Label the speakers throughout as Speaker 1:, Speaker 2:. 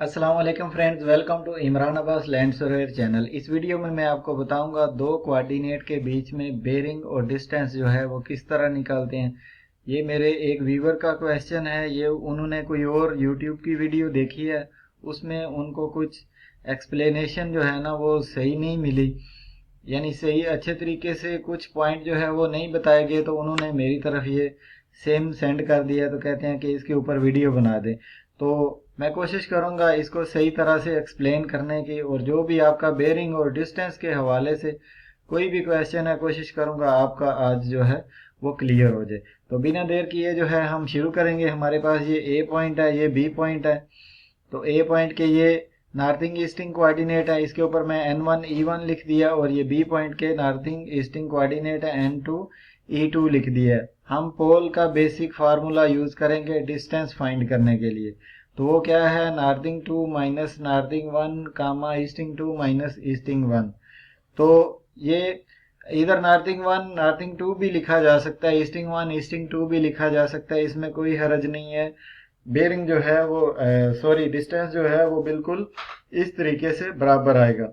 Speaker 1: अस्सलाम वालेकुम friends, welcome to Imran Abbas land surveyor channel. इस वीडियो में मैं आपको बताऊंगा दो कोऑर्डिनेट के बीच में बेरिंग और डिस्टेंस जो है वो किस तरह निकालते हैं। ये मेरे एक व्यूवर का क्वेश्चन है। ये उन्होंने कोई और यूट्यूब की वीडियो देखी है, उसमें उनको कुछ एक्सप्लेनेशन जो है ना वो सही नहीं मिली, यानी सही अच्छे तरीके से कुछ पॉइंट जो है वो नहीं बताए गए, तो उन्होंने मेरी तरफ ये सेम सेंड कर दिया। तो कहते हैं कि इसके ऊपर वीडियो बना दें। तो मैं कोशिश करूंगा इसको सही तरह से एक्सप्लेन करने की, और जो भी आपका बेरिंग और डिस्टेंस के हवाले से कोई भी क्वेश्चन है, कोशिश करूंगा आपका आज जो है वो क्लियर हो जाए। तो बिना देर किए जो है हम शुरू करेंगे। हमारे पास ये ए पॉइंट है, ये बी पॉइंट है। तो ए पॉइंट के ये नॉर्थिंग ईस्टिंग कोऑर्डिनेट है, इसके ऊपर मैं N1 E1 लिख दिया, और ये बी पॉइंट के नॉर्थिंग ईस्टिंग कोऑर्डिनेट है N2 E2 लिख दिया है। हम पोल का बेसिक फार्मूला यूज करेंगे डिस्टेंस फाइंड करने के लिए। तो वो क्या है, नॉर्थिंग 2 माइनस नॉर्थिंग 1 कामा ईस्टिंग 2 माइनस ईस्टिंग 1। तो ये इधर नॉर्थिंग 1 नॉर्थिंग 2 भी लिखा जा सकता है, ईस्टिंग 1 ईस्टिंग 2 भी लिखा जा सकता है, इसमें कोई हर्ज नहीं है। बेरिंग जो है वो सॉरी डिस्टेंस जो है वो बिल्कुल इस तरीके से बराबर आएगा।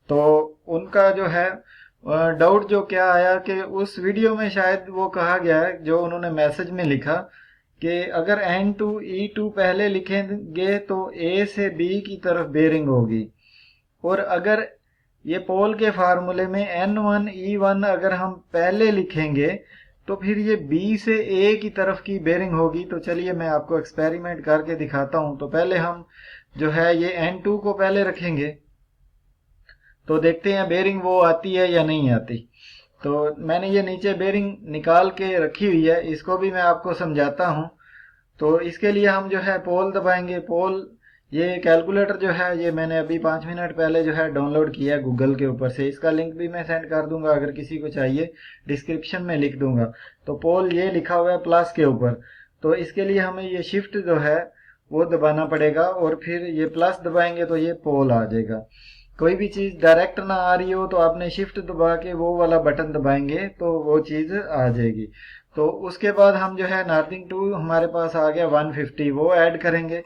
Speaker 1: तो उनका जो है डाउट जो क्या आया कि उस वीडियो में शायद वो कहा गया है, जो उन्होंने मैसेज में लिखा, कि अगर N2 E2 पहले लिखेंगे तो A से B की तरफ बेरिंग होगी, और अगर ये पोल के फार्मूले में N1 E1 अगर हम पहले लिखेंगे तो फिर ये B से A की तरफ की बेरिंग होगी। तो चलिए मैं आपको एक्सपेरिमेंट करके दिखाता हूं। तो पहले हम जो है ये N2 को पहले रखेंगे, तो देखते हैं बेरिंग वो आती है या नहीं आती। तो मैंने ये नीचे बेरिंग निकाल के रखी हुई है, इसको भी मैं आपको समझाता हूँ। तो इसके लिए हम जो है पोल दबाएंगे। पोल ये कैलकुलेटर जो है ये मैंने अभी 5 मिनट पहले जो है डाउनलोड किया है गूगल के ऊपर से। इसका लिंक भी मैं सेंड कर दूंगा, अगर किसी को चाहिए डिस्क्रिप्शन में लिख दूंगा। तो पोल ये लिखा हुआ है प्लस के ऊपर, तो इसके लिए हमें ये शिफ्ट जो है वो दबाना पड़ेगा, और फिर ये प्लस दबाएंगे तो ये पोल आ जाएगा। कोई भी चीज डायरेक्ट ना आ रही हो तो आपने शिफ्ट दबा के वो वाला बटन दबाएंगे तो वो चीज आ जाएगी। तो उसके बाद हम जो है नॉर्थिंग 2 हमारे पास आ गया 150, वो ऐड करेंगे।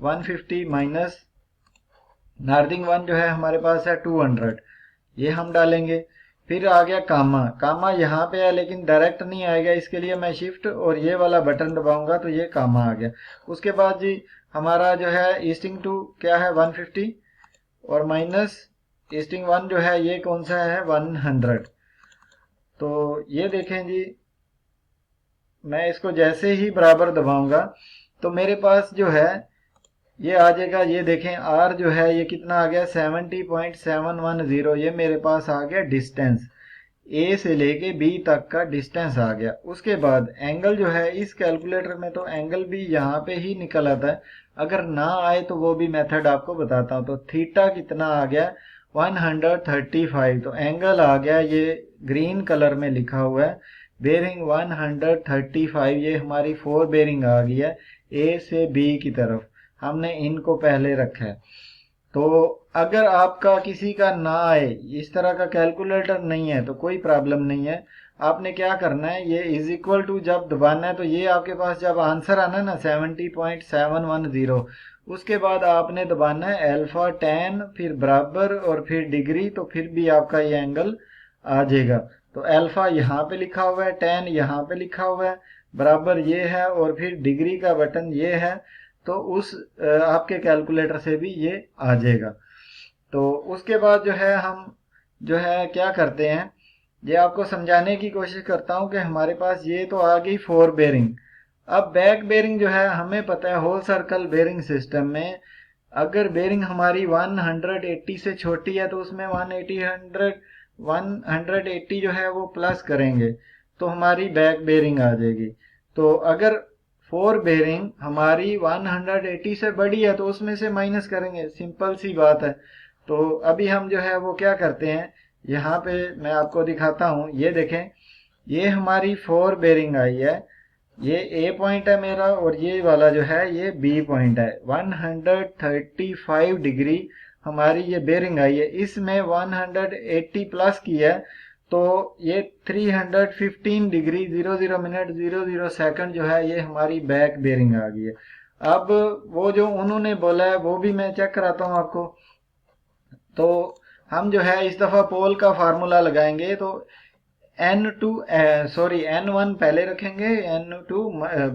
Speaker 1: 150 माइनस नॉर्थिंग 1 जो है हमारे पास है 200, ये हम डालेंगे। फिर आ गया कामा। कामा यहाँ पे है लेकिन डायरेक्ट नहीं आएगा, इसके लिए मैं शिफ्ट और ये वाला बटन दबाऊंगा तो ये कामा आ गया। उसके बाद जी हमारा जो है ईस्टिंग 2 क्या है 150, और माइनस ईस्टिंग 1 जो है ये कौन सा है 100। तो ये देखें जी, मैं इसको जैसे ही बराबर दबाऊंगा तो मेरे पास जो है ये आ जाएगा। ये देखें आर जो है ये कितना आ गया 70.710। ये मेरे पास आ गया डिस्टेंस, ए से लेके बी तक का डिस्टेंस आ गया। उसके बाद एंगल जो है इस कैलकुलेटर में तो एंगल भी यहाँ पे ही निकल आता है, अगर ना आए तो वो भी मेथड आपको बताता हूँ। तो थीटा कितना आ गया 135। तो एंगल आ गया ये ग्रीन कलर में लिखा हुआ है बेरिंग 135। ये हमारी 4 बेरिंग आ गई है ए से बी की तरफ, हमने इनको पहले रखा है। तो अगर आपका किसी का ना आए, इस तरह का कैलकुलेटर नहीं है, तो कोई प्रॉब्लम नहीं है। आपने क्या करना है, ये इज इक्वल टू जब दबाना है तो ये आपके पास जब आंसर आना है ना 70.710, उसके बाद आपने दबाना है अल्फा 10 फिर बराबर और फिर डिग्री, तो फिर भी आपका ये एंगल आ जाएगा। तो अल्फा यहाँ पे लिखा हुआ है, 10 यहाँ पे लिखा हुआ है, बराबर ये है, और फिर डिग्री का बटन ये है। तो उस आपके कैलकुलेटर से भी ये आ जाएगा। तो उसके बाद जो है हम जो है क्या करते हैं, ये आपको समझाने की कोशिश करता हूँ कि हमारे पास ये तो आ गई 4 बेरिंग। अब बैक बेरिंग जो है हमें पता है होल सर्कल बेरिंग सिस्टम में अगर बेरिंग हमारी 180 से छोटी है तो उसमें 180 जो है वो प्लस करेंगे तो हमारी बैक बेरिंग आ जाएगी। तो अगर 4 बेरिंग हमारी 180 से बड़ी है तो उसमें से माइनस करेंगे, सिंपल सी बात है। तो अभी हम जो है वो क्या करते हैं, यहाँ पे मैं आपको दिखाता हूँ। ये देखें, ये हमारी 4 बेरिंग आई है, ये ए पॉइंट है मेरा, और ये वाला जो है ये बी पॉइंट है। 135 डिग्री हमारी ये बेरिंग आई है, इसमें 180 प्लस की है, तो ये 315 डिग्री 00 मिनट 00 सेकंड जो है ये हमारी बैक बेरिंग आ गई है। अब वो जो उन्होंने बोला है वो भी मैं चेक कराता हूँ आपको। तो हम जो है इस दफा पोल का फार्मूला लगाएंगे। तो N1 पहले रखेंगे, N2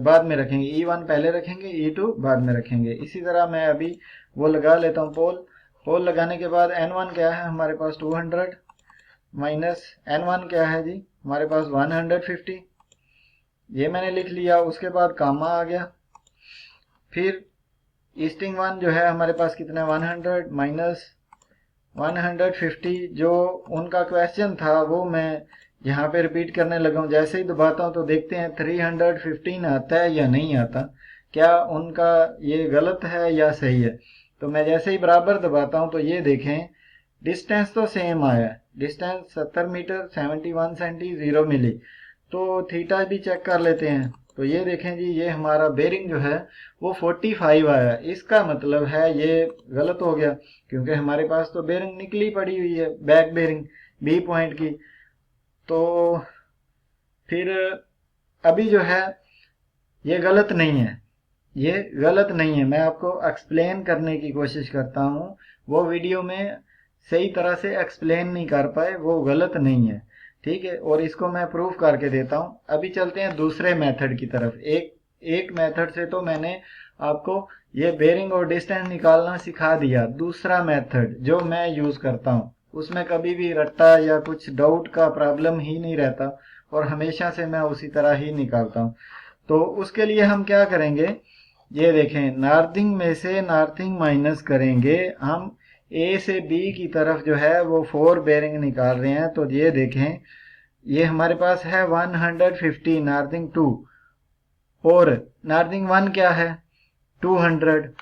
Speaker 1: बाद में रखेंगे, E1 पहले रखेंगे, E2 बाद में रखेंगे। इसी तरह मैं अभी वो लगा लेता हूँ पोल। पोल लगाने के बाद N1 क्या है हमारे पास 200 माइनस N1 क्या है जी हमारे पास 150, ये मैंने लिख लिया। उसके बाद कामा आ गया। फिर ईस्टिंग वन जो है हमारे पास कितना 100 माइनस 150, जो उनका क्वेश्चन था वो मैं यहाँ पे रिपीट करने लगा हूँ। जैसे ही दबाता हूँ तो देखते हैं 315 आता है या नहीं आता, क्या उनका ये गलत है या सही है। तो मैं जैसे ही बराबर दबाता हूँ तो ये देखें डिस्टेंस तो सेम आया, डिस्टेंस 70 मीटर 71 सेंटी 0 मिली। तो थीटा भी चेक कर लेते हैं। तो ये देखें जी ये हमारा बेरिंग जो है वो 45 आया। इसका मतलब है ये गलत हो गया, क्योंकि हमारे पास तो बेरिंग निकली पड़ी हुई है, बैक बेरिंग बी पॉइंट की। तो फिर अभी जो है ये गलत नहीं है, ये गलत नहीं है। मैं आपको एक्सप्लेन करने की कोशिश करता हूँ, वो वीडियो में सही तरह से एक्सप्लेन नहीं कर पाए, वो गलत नहीं है, ठीक है। और इसको मैं प्रूफ करके देता हूँ। अभी चलते हैं दूसरे मेथड की तरफ। एक मेथड से तो मैंने आपको ये बेरिंग और डिस्टेंस निकालना सिखा दिया। दूसरा मेथड जो मैं यूज करता हूँ उसमें कभी भी रट्टा या कुछ डाउट का प्रॉब्लम ही नहीं रहता, और हमेशा से मैं उसी तरह ही निकालता हूँ। तो उसके लिए हम क्या करेंगे, ये देखें नॉर्थिंग में से नॉर्थिंग माइनस करेंगे हम। ए से बी की तरफ जो है वो 4 बेरिंग निकाल रहे हैं। तो ये देखें ये हमारे पास है 150 नॉर्थिंग 2, और नॉर्थिंग 1 क्या है 200।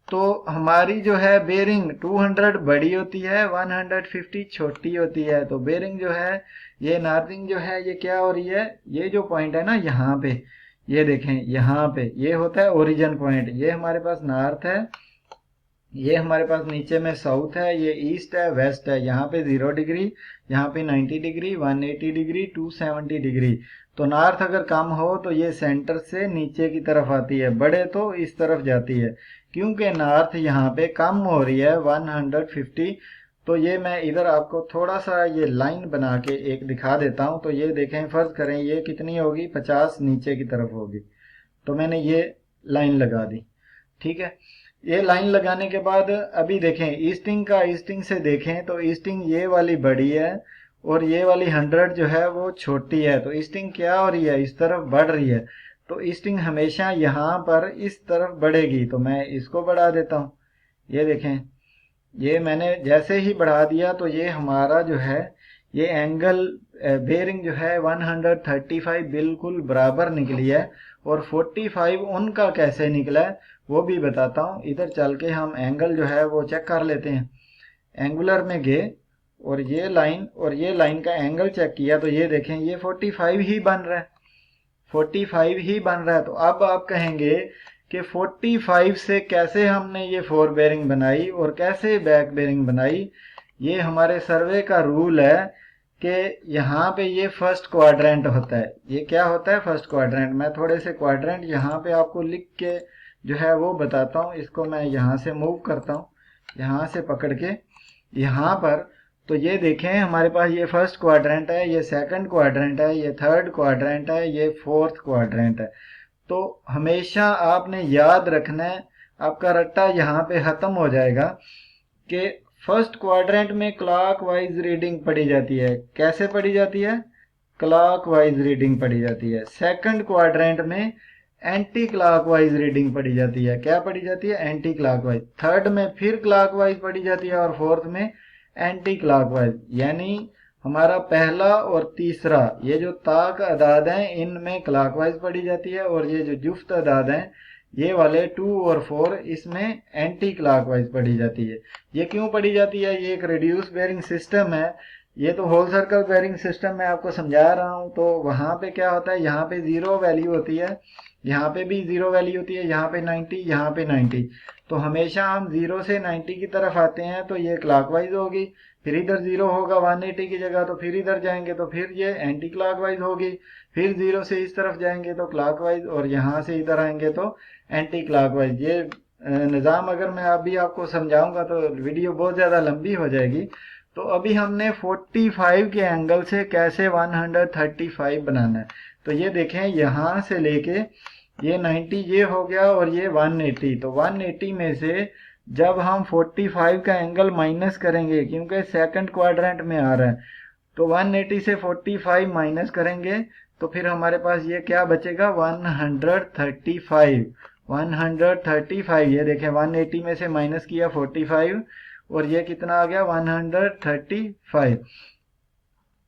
Speaker 1: तो हमारी जो है बेरिंग 200 बड़ी होती है, 150 छोटी होती है। तो बेरिंग जो है ये नॉर्थिंग जो है ये क्या हो रही है, ये जो पॉइंट है ना यहाँ पे, ये देखें यहाँ पे ये होता है ओरिजिन पॉइंट। ये हमारे पास नॉर्थ है, ये हमारे पास नीचे में साउथ है, ये ईस्ट है, वेस्ट है। यहाँ पे 0 डिग्री, यहाँ पे 90 डिग्री, 180 डिग्री, 270 डिग्री। तो नॉर्थ अगर कम हो तो ये सेंटर से नीचे की तरफ आती है, बढ़े तो इस तरफ जाती है। क्योंकि नॉर्थ यहाँ पे कम हो रही है 150, तो ये मैं इधर आपको थोड़ा सा ये लाइन बना के एक दिखा देता हूँ। तो ये देखें फर्ज करें ये कितनी होगी 50 नीचे की तरफ होगी। तो मैंने ये लाइन लगा दी, ठीक है। ये लाइन लगाने के बाद अभी देखें ईस्टिंग से देखें तो ईस्टिंग ये वाली बड़ी है और ये वाली 100 जो है वो छोटी है। तो ईस्टिंग क्या हो रही है इस तरफ बढ़ रही है। तो ईस्टिंग हमेशा यहाँ पर इस तरफ बढ़ेगी। तो मैं इसको बढ़ा देता हूँ। ये देखें ये मैंने जैसे ही बढ़ा दिया तो ये हमारा जो है ये एंगल बेरिंग जो है 135 बिल्कुल बराबर निकली है। और 45 उनका कैसे निकला है वो भी बताता हूँ। इधर चल के हम एंगल जो है वो चेक कर लेते हैं। एंगुलर में गए और ये लाइन का एंगल चेक किया तो ये देखें ये 45 ही बन रहा है, 45 ही बन रहा है। तो अब आप कहेंगे कि 45 से कैसे हमने ये 4 बेरिंग बनाई और कैसे बैक बेरिंग बनाई। ये हमारे सर्वे का रूल है कि यहाँ पे ये फर्स्ट क्वाड्रेंट होता है। ये क्या होता है फर्स्ट क्वाड्रेंट। मैं थोड़े से क्वाड्रेंट यहाँ पे आपको लिख के जो है वो बताता हूँ। इसको मैं यहाँ से मूव करता हूँ, यहाँ से पकड़ के यहाँ पर। तो ये देखें हमारे पास ये फर्स्ट क्वाड्रेंट है, ये सेकंड क्वाड्रेंट है, ये थर्ड क्वाड्रेंट है, ये फोर्थ क्वाड्रेंट है। तो हमेशा आपने याद रखना है, आपका रट्टा यहाँ पे खत्म हो जाएगा कि फर्स्ट क्वाड्रेंट में क्लॉकवाइज रीडिंग पड़ी जाती है। कैसे पड़ी जाती है, क्लॉकवाइज रीडिंग पड़ी जाती है। सेकंड क्वाड्रेंट में एंटी क्लॉकवाइज रीडिंग पड़ी जाती है। क्या पड़ी जाती है, एंटी क्लॉकवाइज। थर्ड में फिर क्लॉकवाइज पड़ी जाती है और फोर्थ में एंटी क्लॉकवाइज। यानी हमारा पहला और तीसरा ये जो ताक अदाद हैं इनमें क्लॉकवाइज पड़ी जाती है, और ये जो जुफ्त अदाद हैं ये वाले 2 और 4 इसमें एंटी क्लॉकवाइज पड़ी जाती है। ये क्यों पड़ी जाती है, ये एक रिड्यूस बेरिंग सिस्टम है। ये तो होल सर्कल बेरिंग सिस्टम मैं आपको समझा रहा हूँ। तो वहां पे क्या होता है, यहाँ पे 0 वैल्यू होती है, यहाँ पे भी 0 वैल्यू होती है, यहाँ पे 90, यहाँ पे 90। तो हमेशा हम 0 से 90 की तरफ आते हैं तो ये क्लॉकवाइज होगी। फिर इधर 0 होगा 180 की जगह, तो फिर इधर जाएंगे तो फिर ये एंटी क्लॉकवाइज होगी। फिर 0 से इस तरफ जाएंगे तो क्लॉकवाइज, और यहाँ से इधर आएंगे तो एंटी क्लॉकवाइज। ये निज़ाम अगर मैं अभी आपको समझाऊंगा तो वीडियो बहुत ज़्यादा लंबी हो जाएगी। तो अभी हमने 45 के एंगल से कैसे 135 बनाना है। तो ये देखें, यहाँ से लेके ये 90 ये हो गया और ये 180। तो 180 में से जब हम 45 का एंगल माइनस करेंगे, क्योंकि सेकंड क्वाड्रेंट में आ रहा है, तो 180 से 45 माइनस करेंगे तो फिर हमारे पास ये क्या बचेगा, 135। 135 ये देखें, 180 में से माइनस किया 45 और ये कितना आ गया, 135।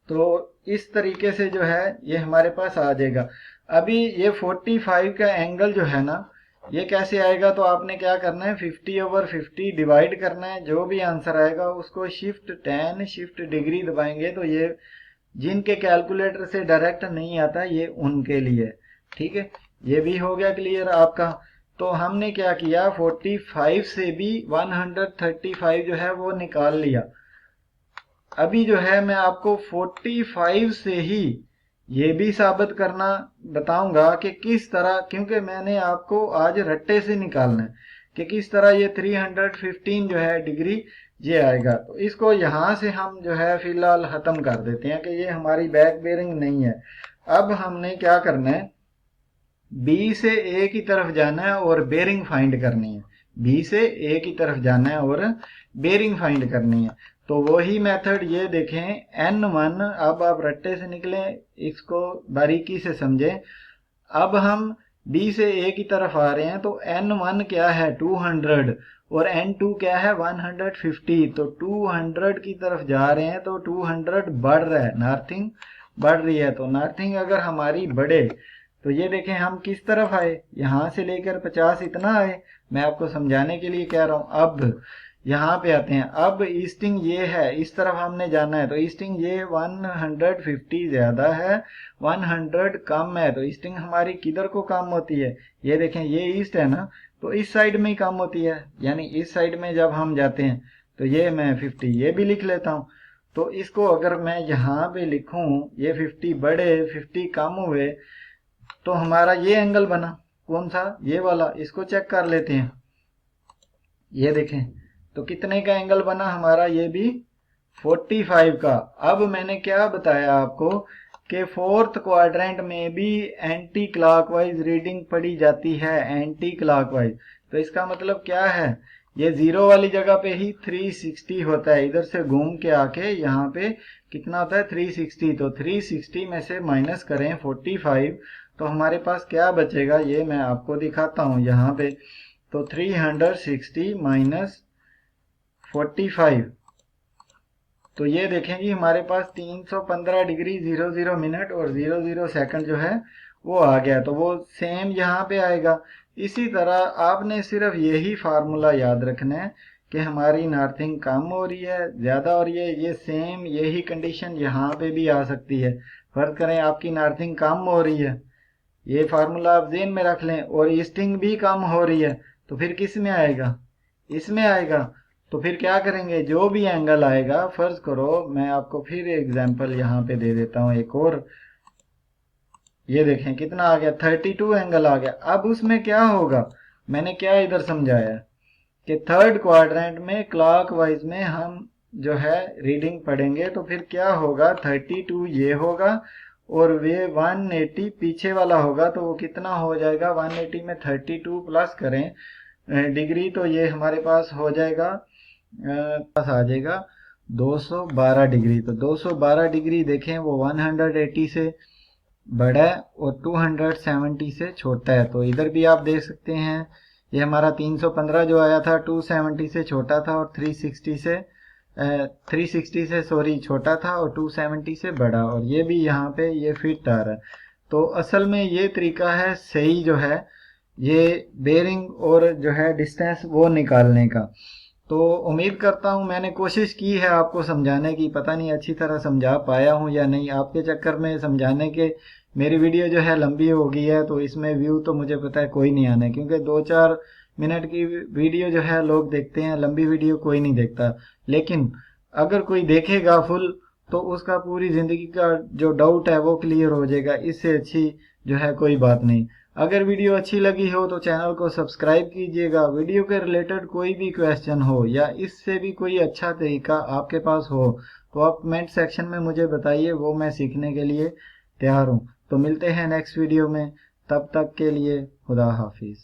Speaker 1: तो इस तरीके से जो है ये हमारे पास आ जाएगा। अभी ये 45 का एंगल जो है ना, ये कैसे आएगा, तो आपने क्या करना है, 50/50 डिवाइड करना है। जो भी आंसर आएगा उसको शिफ्ट 10 शिफ्ट डिग्री दबाएंगे तो ये जिनके कैलकुलेटर से डायरेक्ट नहीं आता ये उनके लिए, ठीक है। ये भी हो गया क्लियर आपका। तो हमने क्या किया, 45 से भी 135 जो है वो निकाल लिया। अभी जो है मैं आपको 45 से ही ये भी साबित करना बताऊंगा कि किस तरह, क्योंकि मैंने आपको आज रट्टे से निकालना है कि किस तरह ये 315 जो है डिग्री ये आएगा। तो इसको यहां से हम जो है फिलहाल खत्म कर देते हैं कि ये हमारी बैक बेरिंग नहीं है। अब हमने क्या करना है, बी से ए की तरफ जाना है और बेरिंग फाइंड करनी है। बी से ए की तरफ जाना है और बेरिंग फाइंड करनी है। तो वही मेथड ये देखें, N1, अब आप रट्टे से निकलें, इसको बारीकी से समझें। अब हम B से A की तरफ आ रहे हैं तो N1 क्या है, 200, और N2 क्या है, 150। तो 200 की तरफ जा रहे हैं तो 200 बढ़ रहा है, नॉर्थिंग बढ़ रही है। तो नॉर्थिंग अगर हमारी बढ़े तो ये देखें हम किस तरफ आए, यहां से लेकर 50 इतना आए। मैं आपको समझाने के लिए कह रहा हूं। अब यहाँ पे आते हैं, अब ईस्टिंग ये है, इस तरफ हमने जाना है। तो ईस्टिंग ये 150 ज्यादा है, 100 कम है। तो ईस्टिंग हमारी किधर को कम होती है, ये देखें ये ईस्ट है ना, तो इस साइड में ही कम होती है। यानी इस साइड में जब हम जाते हैं तो ये मैं 50 ये भी लिख लेता हूँ। तो इसको अगर मैं यहाँ पे लिखूं, ये 50 बढ़े 50 कम हुए तो हमारा ये एंगल बना, कौन सा, ये वाला। इसको चेक कर लेते हैं, ये देखें तो कितने का एंगल बना हमारा, ये भी 45 का। अब मैंने क्या बताया आपको कि फोर्थ क्वाड्रेंट में भी एंटी क्लॉकवाइज रीडिंग पड़ी जाती है, एंटी क्लॉकवाइज। तो इसका मतलब क्या है, ये 0 वाली जगह पे ही 360 होता है। इधर से घूम के आके यहाँ पे कितना होता है, 360। तो 360 में से माइनस करें 45 तो हमारे पास क्या बचेगा, ये मैं आपको दिखाता हूँ यहाँ पे। तो 360 माइनस 45, तो ये देखें जी हमारे पास 315 डिग्री 00 मिनट और 00 सेकंड जो है वो आ गया। तो वो सेम यहाँ पे आएगा। इसी तरह आपने सिर्फ यही फार्मूला याद रखना है कि हमारी नॉर्थिंग कम हो रही है, ज्यादा हो रही है। ये सेम यही कंडीशन यहाँ पे भी आ सकती है। फर्ज करें आपकी नॉर्थिंग कम हो रही है, ये फार्मूला आप ज़हन में रख लें, और ईस्टिंग भी कम हो रही है, तो फिर किस में आएगा, इसमें आएगा। तो फिर क्या करेंगे, जो भी एंगल आएगा, फर्ज करो मैं आपको फिर एग्जांपल यहाँ पे दे देता हूँ एक और। ये देखें कितना आ गया, 32 एंगल आ गया। अब उसमें क्या होगा, मैंने क्या इधर समझाया कि थर्ड क्वाड्रेंट में क्लॉकवाइज में हम जो है रीडिंग पढ़ेंगे तो फिर क्या होगा, 32 ये होगा और वे 180 पीछे वाला होगा। तो वो कितना हो जाएगा, 180 में 32 प्लस करें डिग्री तो ये हमारे पास हो जाएगा, पास आ जाएगा 212 डिग्री। तो 212 डिग्री देखें वो 180 से बड़ा है और 270 से छोटा है। तो इधर भी आप देख सकते हैं ये हमारा 315 जो आया था 270 से छोटा था और 360 से सॉरी छोटा था और 270 से बड़ा, और ये भी यहाँ पे ये फिट आ रहा है। तो असल में ये तरीका है सही जो है ये बेरिंग और जो है डिस्टेंस वो निकालने का। तो उम्मीद करता हूँ मैंने कोशिश की है आपको समझाने की, पता नहीं अच्छी तरह समझा पाया हूँ या नहीं। आपके चक्कर में समझाने के मेरी वीडियो जो है लंबी हो गई है, तो इसमें व्यू तो मुझे पता है कोई नहीं आने, क्योंकि 2-4 मिनट की वीडियो जो है लोग देखते हैं, लंबी वीडियो कोई नहीं देखता। लेकिन अगर कोई देखेगा फुल तो उसका पूरी ज़िंदगी का जो डाउट है वो क्लियर हो जाएगा। इससे अच्छी जो है कोई बात नहीं। अगर वीडियो अच्छी लगी हो तो चैनल को सब्सक्राइब कीजिएगा। वीडियो के रिलेटेड कोई भी क्वेश्चन हो या इससे भी कोई अच्छा तरीका आपके पास हो तो आप कमेंट सेक्शन में मुझे बताइए, वो मैं सीखने के लिए तैयार हूँ। तो मिलते हैं नेक्स्ट वीडियो में, तब तक के लिए खुदा हाफिज।